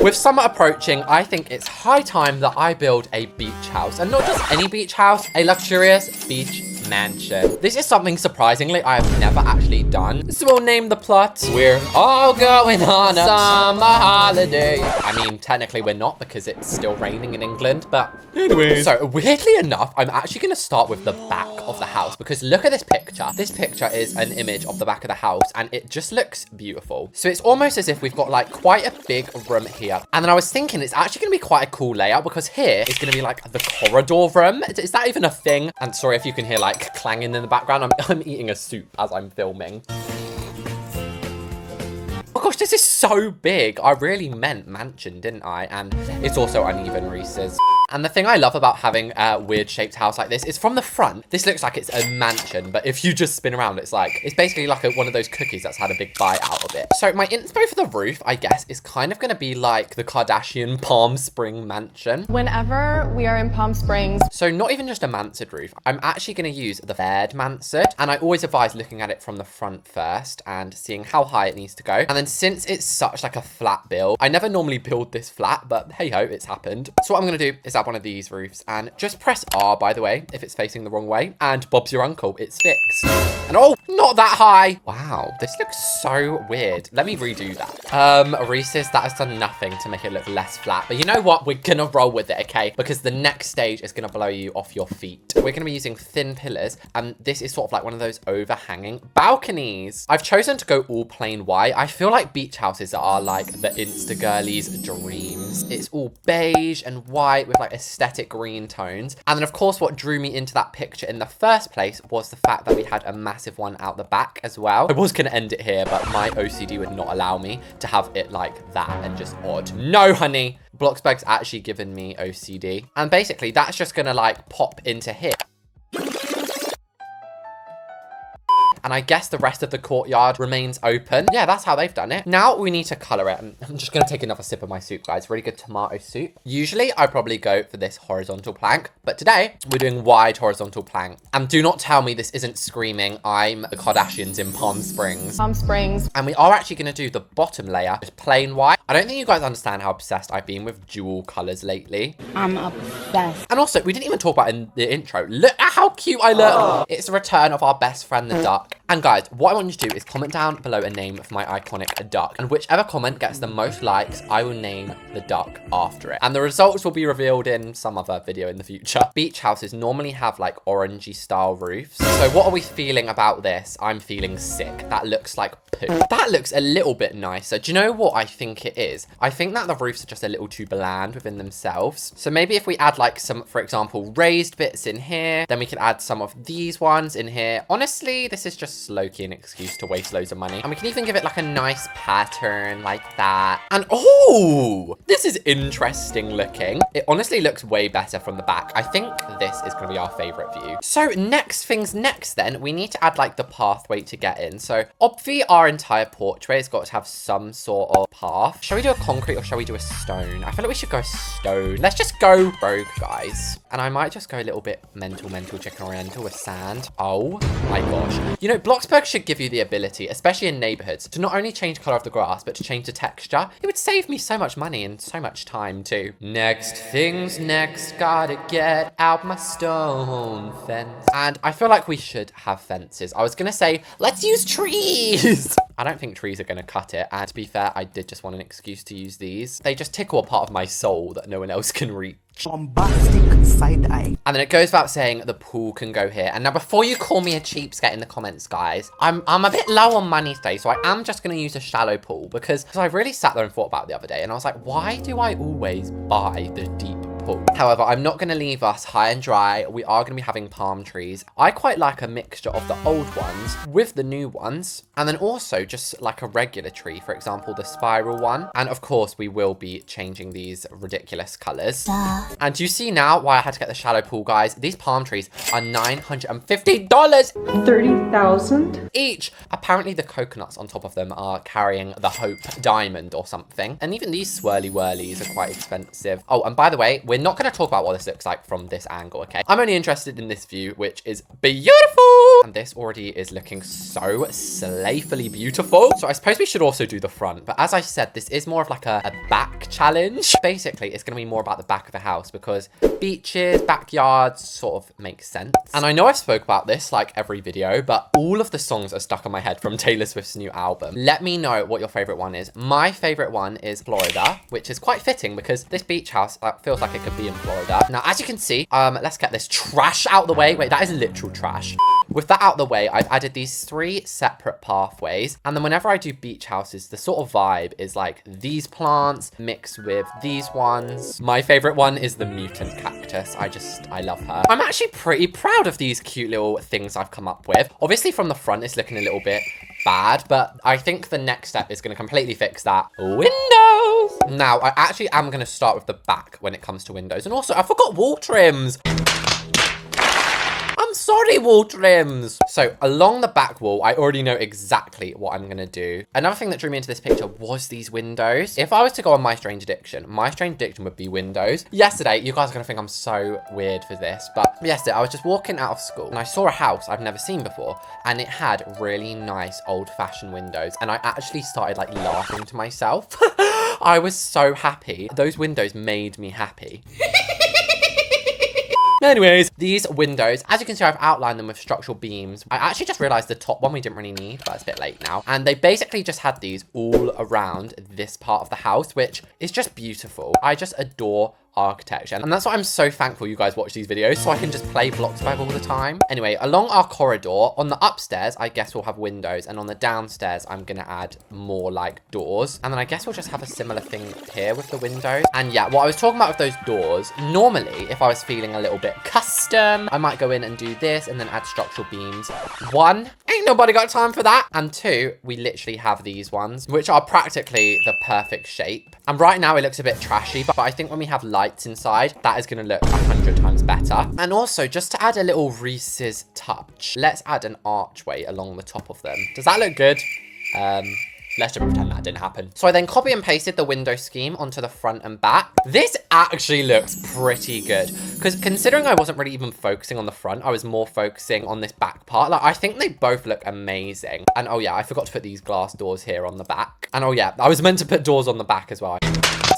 With summer approaching, I think it's high time that I build a beach house. And not just any beach house, a luxurious beach mansion. This is something surprisingly I have never actually done. So we'll name the plot. We're all going on a summer holiday. I mean, technically we're not because it's still raining in England, but anyway. So weirdly enough, I'm actually going to start with the back of the house because look at this picture. This picture is an image of the back of the house and it just looks beautiful. So it's almost as if we've got like quite a big room here. And then I was thinking it's actually going to be quite a cool layout because here is going to be like the corridor room. Is that even a thing? And sorry if you can hear like clanging in the background. I'm eating a soup as I'm filming. Oh gosh, this is so big. I really meant mansion, didn't I? And it's also uneven, Reese's. And the thing I love about having a weird shaped house like this is from the front, this looks like it's a mansion, but if you just spin around, it's basically like one of those cookies that's had a big bite out of it. So my inspo for the roof, I guess, is kind of going to be like the Kardashian Palm Spring mansion. Whenever we are in Palm Springs. So not even just a mansard roof, I'm actually going to use the flared mansard. And I always advise looking at it from the front first and seeing how high it needs to go. And then since it's such like a flat build, I never normally build this flat, but hey ho, it's happened. So what I'm going to do is one of these roofs and just press R, by the way, if it's facing the wrong way, and Bob's your uncle, it's fixed. And oh, not that high. Wow, this looks so weird. Let me redo that. Reese's, that has done nothing to make it look less flat, but you know what? We're gonna roll with it, okay? Because the next stage is gonna blow you off your feet. We're gonna be using thin pillars, and this is sort of like one of those overhanging balconies. I've chosen to go all plain white. I feel like beach houses are like the Insta girlies' dreams. It's all beige and white with like aesthetic green tones. And then of course what drew me into that picture in the first place was the fact that we had a massive one out the back as well. I was gonna end it here, but my OCD would not allow me to have it like that and just odd. No, honey. Bloxburg's actually given me OCD. And basically that's just gonna like pop into here. And I guess the rest of the courtyard remains open. Yeah, that's how they've done it. Now we need to color it. And I'm just going to take another sip of my soup, guys. Really good tomato soup. Usually, I probably go for this horizontal plank. But today, we're doing wide horizontal plank. And do not tell me this isn't screaming, I'm the Kardashians in Palm Springs. Palm Springs. And we are actually going to do the bottom layer, just plain white. I don't think you guys understand how obsessed I've been with dual colors lately. I'm obsessed. And also, we didn't even talk about in the intro. Look at how cute I look. Oh. It's the return of our best friend, the duck. And guys, what I want you to do is comment down below a name for my iconic duck. And whichever comment gets the most likes, I will name the duck after it. And the results will be revealed in some other video in the future. Beach houses normally have like orangey style roofs. So what are we feeling about this? I'm feeling sick. That looks like poo. That looks a little bit nicer. Do you know what I think it is? I think that the roofs are just a little too bland within themselves. So maybe if we add like some, for example, raised bits in here, then we could add some of these ones in here. Honestly, this is just low-key an excuse to waste loads of money. And we can even give it like a nice pattern like that. And oh, this is interesting looking. It honestly looks way better from the back. I think this is going to be our favorite view. So next things next then, we need to add like the pathway to get in. So obviously our entire porchway has got to have some sort of path. Shall we do a concrete or shall we do a stone? I feel like we should go stone. Let's just go rogue, guys. And I might just go a little bit mental chicken oriental with sand. Oh my gosh. You know, Bloxburg should give you the ability, especially in neighborhoods, to not only change the color of the grass, but to change the texture. It would save me so much money and so much time too. Next things next, gotta get out my stone fence. And I feel like we should have fences. I was gonna say, let's use trees. I don't think trees are gonna cut it. And to be fair, I did just want an excuse to use these. They just tickle a part of my soul that no one else can reach. Bombastic side eye. And then it goes without saying the pool can go here. And now before you call me a cheapskate in the comments, guys, I'm a bit low on money today, so I am just going to use a shallow pool because I really sat there and thought about it the other day and I was like, why do I always buy the deep pool? However, I'm not going to leave us high and dry. We are going to be having palm trees. I quite like a mixture of the old ones with the new ones, and then also just like a regular tree, for example, the spiral one. And of course, we will be changing these ridiculous colors. And you see now why I had to get the shallow pool, guys. These palm trees are $950. 30,000 each. Apparently the coconuts on top of them are carrying the Hope Diamond or something. And even these swirly whirlies are quite expensive. Oh, and by the way, we're not going to talk about what this looks like from this angle, okay? I'm only interested in this view, which is beautiful. And this already is looking so slayfully beautiful. So I suppose we should also do the front. But as I said, this is more of like a back challenge. Basically, it's going to be more about the back of the house because beaches, backyards sort of make sense. And I know I've spoke about this like every video, but all of the songs are stuck in my head from Taylor Swift's new album. Let me know what your favorite one is. My favorite one is Florida, which is quite fitting because this beach house feels like it could be in Florida. Now, as you can see, let's get this trash out the way. Wait, that is literal trash. With that out the way, I've added these 3 separate pathways. And then whenever I do beach houses, the sort of vibe is like these plants mixed with these ones. My favorite one is the mutant cactus. I love her. I'm actually pretty proud of these cute little things I've come up with. Obviously from the front, it's looking a little bit bad, but I think the next step is going to completely fix that. Windows! Now, I actually am going to start with the back when it comes to windows. And also, I forgot wall trims. I'm sorry, wall trims. So along the back wall, I already know exactly what I'm gonna do. Another thing that drew me into this picture was these windows. If I was to go on my strange addiction would be windows. Yesterday, you guys are gonna think I'm so weird for this, but yesterday I was just walking out of school and I saw a house I've never seen before, and it had really nice old-fashioned windows, and I actually started like laughing to myself. I was so happy. Those windows made me happy. Anyways, these windows, as you can see, I've outlined them with structural beams. I actually just realized the top one we didn't really need, but it's a bit late now. And they basically just had these all around this part of the house, which is just beautiful. I just adore architecture, and that's why I'm so thankful you guys watch these videos, so I can just play Bloxburg all the time. Anyway, along our corridor, on the upstairs, I guess we'll have windows, and on the downstairs, I'm gonna add more like doors, and then I guess we'll just have a similar thing here with the windows. And yeah, what I was talking about with those doors, normally, if I was feeling a little bit custom, I might go in and do this, and then add structural beams. 1, ain't nobody got time for that, and 2, we literally have these ones, which are practically the perfect shape. And right now, it looks a bit trashy, but I think when we have lights inside, that is going to look 100 times better. And also, just to add a little Reese's touch, let's add an archway along the top of them. Does that look good? Let's just pretend that didn't happen. So I then copy and pasted the window scheme onto the front and back. This actually looks pretty good, because considering I wasn't really even focusing on the front, I was more focusing on this back part. Like, I think they both look amazing. And oh yeah, I forgot to put these glass doors here on the back. And oh yeah, I was meant to put doors on the back as well.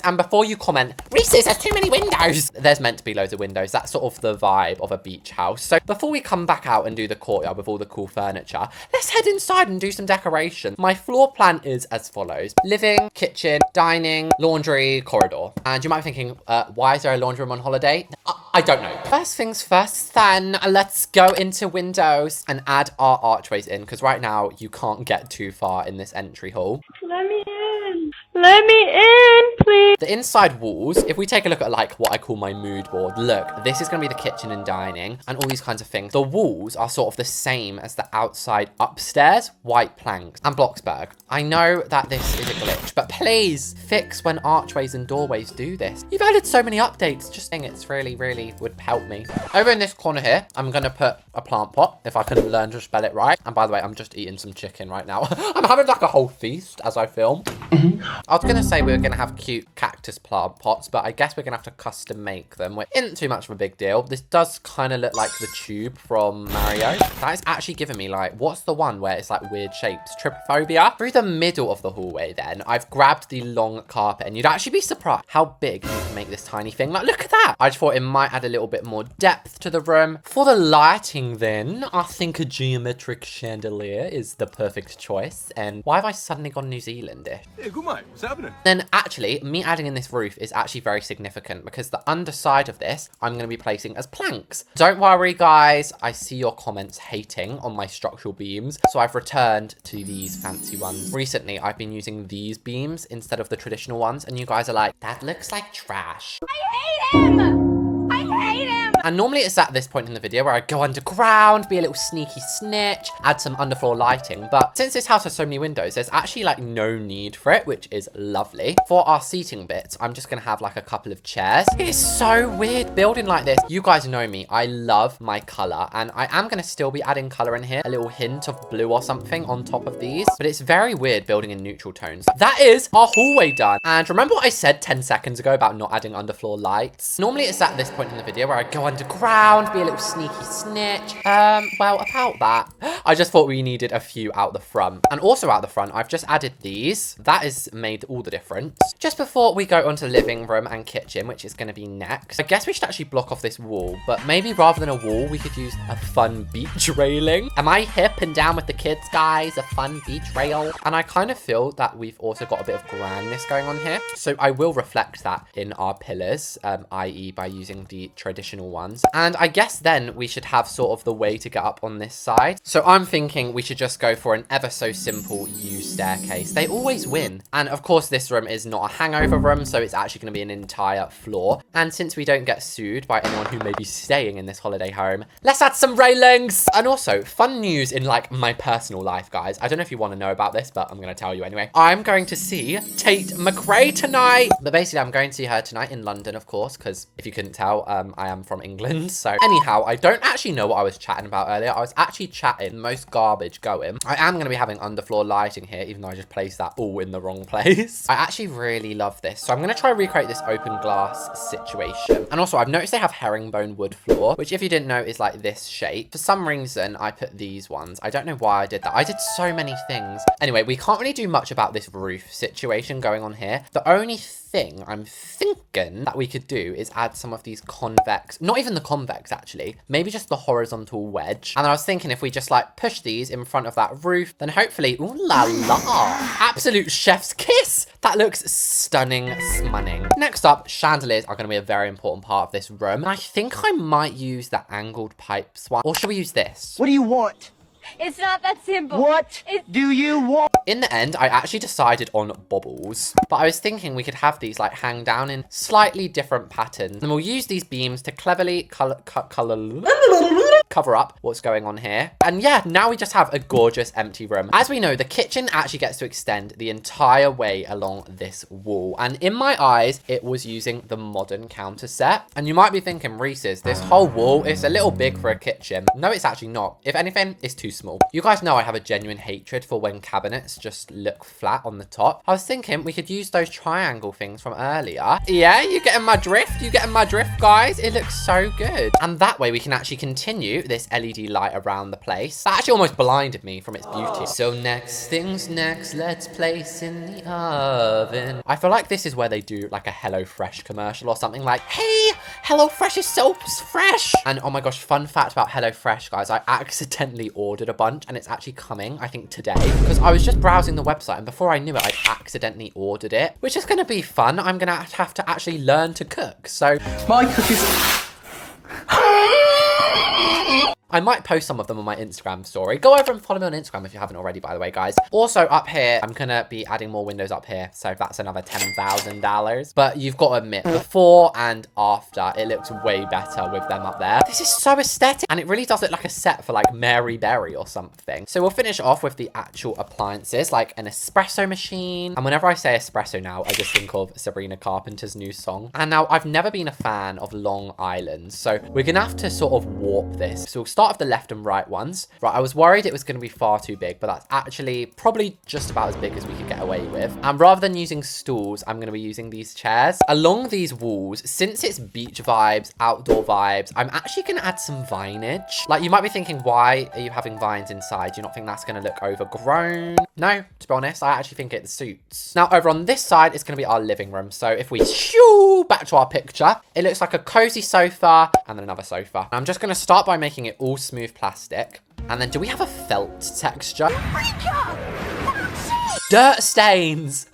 And before you comment, Reese's has too many windows, there's meant to be loads of windows. That's sort of the vibe of a beach house. So before we come back out and do the courtyard with all the cool furniture, let's head inside and do some decoration. My floor plan is as follows: living, kitchen, dining, laundry, corridor. And you might be thinking, why is there a laundry room on holiday? I don't know. First things first, then let's go into windows and add our archways in, because right now you can't get too far in this entry hall. Let me in. Let me in, please. The inside walls, if we take a look at like what I call my mood board, look, this is going to be the kitchen and dining and all these kinds of things. The walls are sort of the same as the outside upstairs, white planks and Bloxburg. I know that this is a glitch, but please fix when archways and doorways do this. You've added so many updates, just saying it's really would help me. Over in this corner here, I'm going to put a plant pot, if I can learn to spell it right. And by the way, I'm just eating some chicken right now. I'm having like a whole feast as I film. I was going to say we were going to have cute cactus plant pots, but I guess we're going to have to custom make them, which isn't too much of a big deal. This does kind of look like the tube from Mario. That is actually giving me like, what's the one where it's like weird shapes? Trypophobia. Through the middle of the hallway then, I've grabbed the long carpet, and you'd actually be surprised how big you can make this tiny thing. Like, look at that. I just thought it might add a little bit more depth to the room. For the lighting then, I think a geometric chandelier is the perfect choice. And why have I suddenly gone New Zealandish? Hey, good mate, what's happening? Then actually, me adding in this roof is actually very significant, because the underside of this, I'm going to be placing as planks. Don't worry, guys. I see your comments hating on my structural beams, so I've returned to these fancy ones. Recently, I've been using these beams instead of the traditional ones, and you guys are like, that looks like trash. I hate him. I hate him. And normally it's at this point in the video where I go underground, be a little sneaky snitch, add some underfloor lighting. But since this house has so many windows, there's actually like no need for it, which is lovely. For our seating bits, I'm just going to have like a couple of chairs. It's so weird building like this. You guys know me. I love my color, and I am going to still be adding color in here. A little hint of blue or something on top of these. But it's very weird building in neutral tones. That is our hallway done. And remember what I said 10 seconds ago about not adding underfloor lights? Normally it's at this point in the video where I go underground, be a little sneaky snitch. Well, about that, I just thought we needed a few out the front. And also out the front, I've just added these. That has made all the difference. Just before we go onto living room and kitchen, which is going to be next, I guess we should actually block off this wall, but maybe rather than a wall, we could use a fun beach railing. Am I hip and down with the kids, guys? A fun beach rail. And I kind of feel that we've also got a bit of grandness going on here. So I will reflect that in our pillars, i.e. by using the traditional ones. And I guess then we should have sort of the way to get up on this side. So I'm thinking we should just go for an ever so simple U staircase. They always win. And of course, this room is not a hangover room, so it's actually going to be an entire floor. And since we don't get sued by anyone who may be staying in this holiday home, let's add some railings. And also, fun news in like my personal life, guys. I don't know if you want to know about this, but I'm going to tell you anyway. I'm going to see Tate McRae tonight. But basically, I'm going to see her tonight in London, of course, because if you couldn't tell, I am from England. So anyhow, I don't actually know what I was chatting about earlier. I was actually chatting most garbage going. I am going to be having underfloor lighting here, even though I just placed that all in the wrong place. I actually really love this. So I'm going to try and recreate this open glass situation. And also, I've noticed they have herringbone wood floor, which if you didn't know is like this shape. For some reason, I put these ones. I don't know why I did that. I did so many things. Anyway, we can't really do much about this roof situation going on here. The only thing I'm thinking that we could do is add some of these convex, not even the convex actually, maybe just the horizontal wedge. And I was thinking if we just like push these in front of that roof, then hopefully, ooh la la, absolute chef's kiss. That looks stunning, smunning. Next up, chandeliers are going to be a very important part of this room. And I think I might use the angled pipes one, or should we use this? What do you want? It's not that simple. What do you want? In the end, I actually decided on bobbles, but I was thinking we could have these like hang down in slightly different patterns. And we'll use these beams to cleverly cover up what's going on here. And yeah, now we just have a gorgeous empty room. As we know, the kitchen actually gets to extend the entire way along this wall. And in my eyes, it was using the modern counter set. And you might be thinking, Reese's, this whole wall is a little big for a kitchen. No, it's actually not. If anything, it's too small. You guys know I have a genuine hatred for when cabinets just look flat on the top. I was thinking we could use those triangle things from earlier. Yeah, you getting my drift? You getting my drift, guys? It looks so good. And that way we can actually continue this LED light around the place. That actually almost blinded me from its beauty. So next things next, let's place in the oven. I feel like this is where they do like a HelloFresh commercial or something like, hey, HelloFresh is so fresh. And oh my gosh, fun fact about HelloFresh, guys, I accidentally ordered a bunch and it's actually coming, I think today, because I was just browsing the website and before I knew it, I accidentally ordered it, which is going to be fun. I'm going to have to actually learn to cook. So My cookies. I might post some of them on my Instagram story. Go over and follow me on Instagram if you haven't already, by the way, guys. Also up here, I'm gonna be adding more windows up here. So that's another $10,000. But you've got to admit, before and after, it looks way better with them up there. This is so aesthetic. And it really does look like a set for like Mary Berry or something. So we'll finish off with the actual appliances, like an espresso machine. And whenever I say espresso now, I just think of Sabrina Carpenter's new song. And now I've never been a fan of long islands. So we're gonna have to sort of warp this. So we'll start with the left and right ones. Right, I was worried it was going to be far too big, but that's actually probably just about as big as we could get away with. And rather than using stools, I'm going to be using these chairs. Along these walls, since it's beach vibes, outdoor vibes, I'm actually going to add some vinage. Like, you might be thinking, why are you having vines inside? Do you not think that's going to look overgrown? No, to be honest, I actually think it suits. Now, over on this side, it's going to be our living room. So if we shoo back to our picture, it looks like a cozy sofa and then another sofa. I'm just going to start by making it all smooth plastic. And then do we have a felt texture? Dirt stains.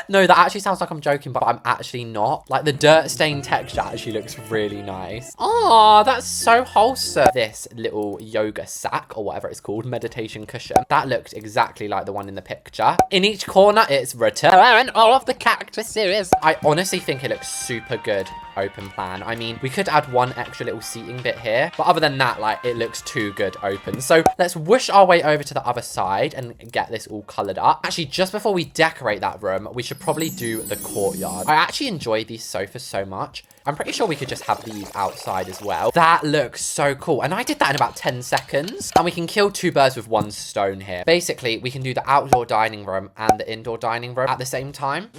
No, that actually sounds like I'm joking, but I'm actually not. Like, the dirt stain texture actually looks really nice. Oh, that's so wholesome. This little yoga sack, or whatever it's called, meditation cushion, that looks exactly like the one in the picture. In each corner, it's Return of the Cactus series. I honestly think it looks super good open plan. I mean, we could add one extra little seating bit here, but other than that, like, it looks too good open. So let's whoosh our way over to the other side and get this all colored up. Actually, just before we decorate that room, we should probably do the courtyard. I actually enjoy these sofas so much. I'm pretty sure we could just have these outside as well. That looks so cool. And I did that in about 10 seconds. And we can kill two birds with one stone here. Basically, we can do the outdoor dining room and the indoor dining room at the same time.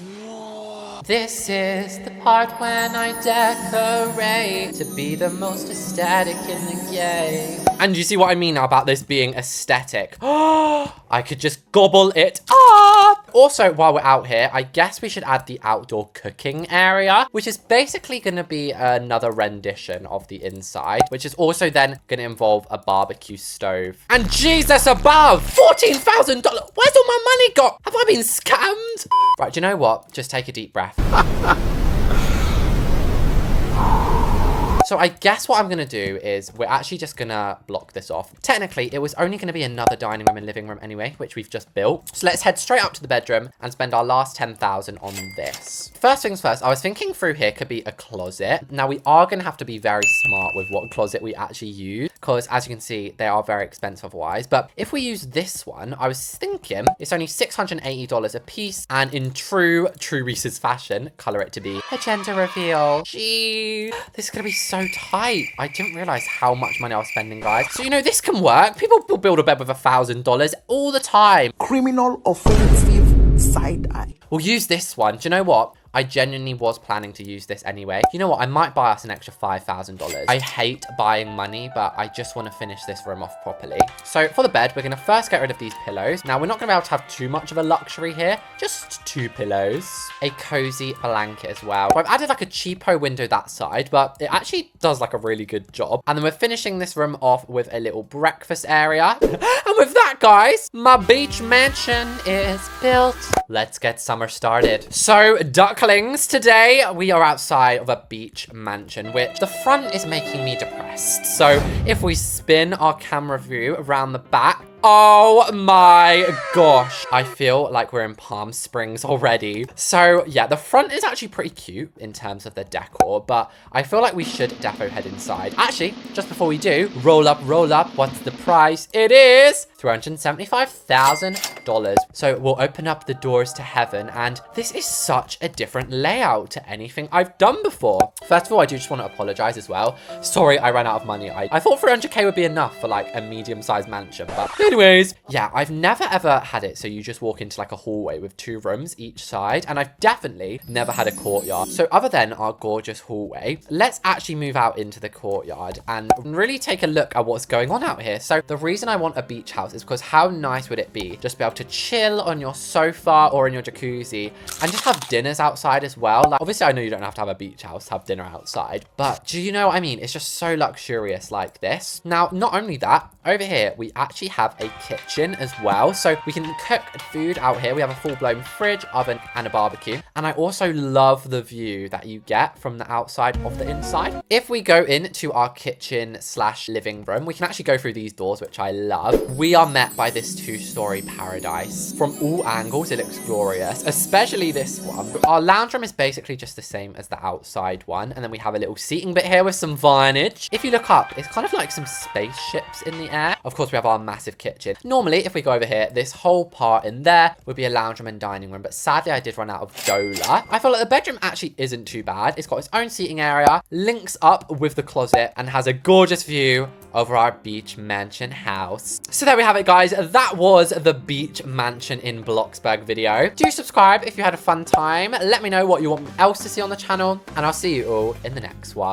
This is the part when I decorate to be the most aesthetic in the game. And you see what I mean now about this being aesthetic. I could just gobble it up. Also, while we're out here, I guess we should add the outdoor cooking area, which is basically going to be another rendition of the inside, which is also then going to involve a barbecue stove. And Jesus above, $14,000. Where's all my money got? Have I been scammed? Right, do you know what? Just take a deep breath. So I guess what I'm going to do is we're actually just going to block this off. Technically, it was only going to be another dining room and living room anyway, which we've just built. So let's head straight up to the bedroom and spend our last 10,000 on this. First things first, I was thinking through here could be a closet. Now we are going to have to be very smart with what closet we actually use, because as you can see, they are very expensive otherwise. But if we use this one, I was thinking it's only $680 a piece. And in true Reese's fashion, color it to be a gender reveal. Jeez, this is going to be so tight. I didn't realize how much money I was spending, guys. So, you know, this can work. People will build a bed with $1,000 all the time. Criminal offensive side eye. We'll use this one. Do you know what? I genuinely was planning to use this anyway. You know what? I might buy us an extra $5,000. I hate buying money, but I just want to finish this room off properly. So for the bed, we're going to first get rid of these pillows. Now, we're not going to be able to have too much of a luxury here. Just 2 pillows. A cozy blanket as well. So I've added like a cheapo window that side, but it actually does like a really good job. And then we're finishing this room off with a little breakfast area. And with that, guys, my beach mansion is built. Let's get summer started. So, ducklings, today we are outside of a beach mansion, which the front is making me depressed. So, if we spin our camera view around the back, oh my gosh. I feel like we're in Palm Springs already. So yeah, the front is actually pretty cute in terms of the decor, but I feel like we should defo head inside. Actually, just before we do, roll up. What's the price? It is $375,000. So we'll open up the doors to heaven, and this is such a different layout to anything I've done before. First of all, I do just want to apologize as well. Sorry, I ran out of money. I thought 300K would be enough for like a medium-sized mansion, but anyways, yeah, I've never ever had it so you just walk into like a hallway with 2 rooms each side, and I've definitely never had a courtyard. So other than our gorgeous hallway, let's actually move out into the courtyard and really take a look at what's going on out here. So the reason I want a beach house is because how nice would it be just be able to chill on your sofa or in your jacuzzi and just have dinners outside as well. Like, obviously I know you don't have to have a beach house to have dinner outside, but do you know what I mean? It's just so luxurious like this. Now, not only that, over here we actually have a kitchen as well, so we can cook food out here. We have a full-blown fridge, oven, and a barbecue. And I also love the view that you get from the outside of the inside. If we go into our kitchen slash living room, we can actually go through these doors, which I love. We are met by this 2-story paradise. From all angles, it looks glorious, especially this one. Our lounge room is basically just the same as the outside one, and then we have a little seating bit here with some vinage. If you look up, it's kind of like some spaceships in the air. Of course, we have our massive kitchen. Normally, if we go over here, this whole part in there would be a lounge room and dining room, but sadly, I did run out of dola. I feel like the bedroom actually isn't too bad. It's got its own seating area, links up with the closet, and has a gorgeous view over our beach mansion house. So there we have it, guys. That was the beach mansion in Bloxburg video. Do subscribe if you had a fun time. Let me know what you want else to see on the channel, and I'll see you all in the next one.